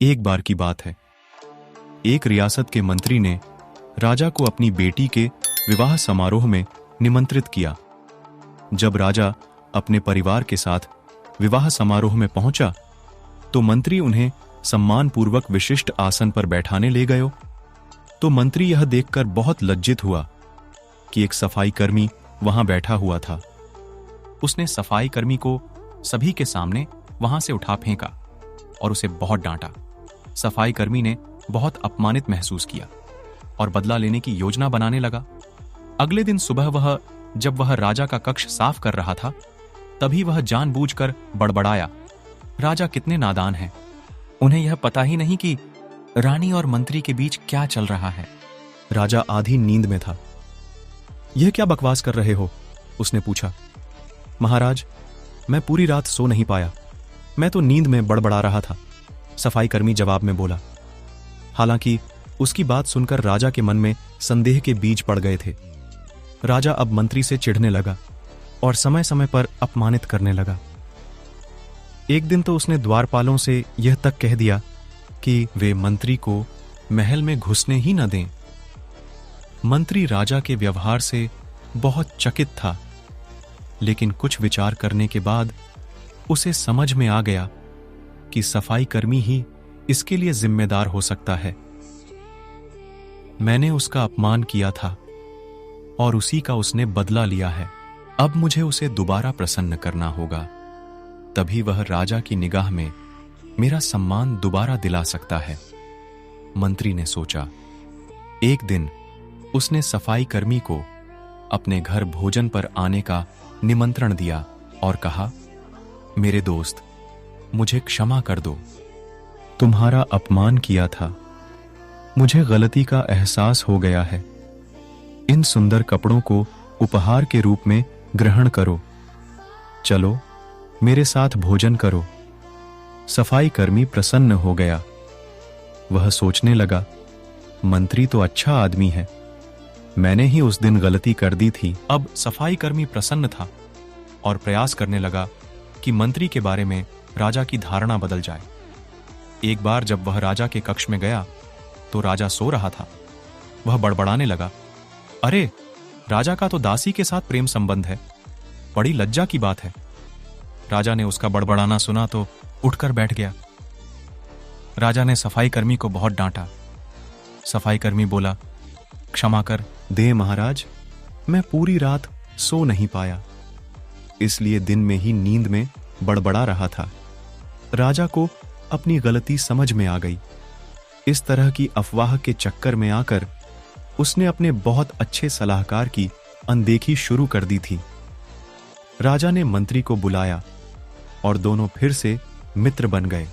एक बार की बात है, एक रियासत के मंत्री ने राजा को अपनी बेटी के विवाह समारोह में निमंत्रित किया। जब राजा अपने परिवार के साथ विवाह समारोह में पहुंचा, तो मंत्री उन्हें सम्मानपूर्वक विशिष्ट आसन पर बैठाने ले गए। तो मंत्री यह देखकर बहुत लज्जित हुआ कि एक सफाई कर्मी वहां बैठा हुआ था। उसने सफाई कर्मी को सभी के सामने वहां से उठा फेंका और उसे बहुत डांटा। सफाई कर्मी ने बहुत अपमानित महसूस किया और बदला लेने की योजना बनाने लगा। अगले दिन सुबह जब वह राजा का कक्ष साफ कर रहा था, तभी वह जानबूझकर बड़बड़ाया, राजा कितने नादान हैं, उन्हें यह पता ही नहीं कि रानी और मंत्री के बीच क्या चल रहा है। राजा आधी नींद में था। यह क्या बकवास कर रहे हो? उसने पूछा। महाराज, मैं पूरी रात सो नहीं पाया, मैं तो नींद में बड़बड़ा रहा था, सफाई कर्मी जवाब में बोला। हालांकि उसकी बात सुनकर राजा के मन में संदेह के बीज पड़ गए थे। राजा अब मंत्री से चिढ़ने लगा और समय समय पर अपमानित करने लगा। एक दिन तो उसने द्वारपालों से यह तक कह दिया कि वे मंत्री को महल में घुसने ही न दें। मंत्री राजा के व्यवहार से बहुत चकित था, लेकिन कुछ विचार करने के बाद उसे समझ में आ गया कि सफाई कर्मी ही इसके लिए जिम्मेदार हो सकता है। मैंने उसका अपमान किया था और उसी का उसने बदला लिया है। अब मुझे उसे दोबारा प्रसन्न करना होगा, तभी वह राजा की निगाह में मेरा सम्मान दोबारा दिला सकता है, मंत्री ने सोचा। एक दिन उसने सफाई कर्मी को अपने घर भोजन पर आने का निमंत्रण दिया और कहा, मेरे दोस्त, मुझे क्षमा कर दो, तुम्हारा अपमान किया था, मुझे गलती का एहसास हो गया है। इन सुंदर कपड़ों को उपहार के रूप में ग्रहण करो, चलो मेरे साथ भोजन करो। सफाई कर्मी प्रसन्न हो गया। वह सोचने लगा, मंत्री तो अच्छा आदमी है, मैंने ही उस दिन गलती कर दी थी। अब सफाई कर्मी प्रसन्न था और प्रयास करने लगा कि मंत्री के बारे में राजा की धारणा बदल जाए। एक बार जब वह राजा के कक्ष में गया तो राजा सो रहा था। वह बड़बड़ाने लगा, अरे, राजा का तो दासी के साथ प्रेम संबंध है, बड़ी लज्जा की बात है। राजा ने उसका बड़बड़ाना सुना तो उठकर बैठ गया। राजा ने सफाई कर्मी को बहुत डांटा। सफाई कर्मी बोला, क्षमा कर दे महाराज, मैं पूरी रात सो नहीं पाया, इसलिए दिन में ही नींद में बड़बड़ा रहा था। राजा को अपनी गलती समझ में आ गई। इस तरह की अफवाह के चक्कर में आकर उसने अपने बहुत अच्छे सलाहकार की अनदेखी शुरू कर दी थी। राजा ने मंत्री को बुलाया और दोनों फिर से मित्र बन गए।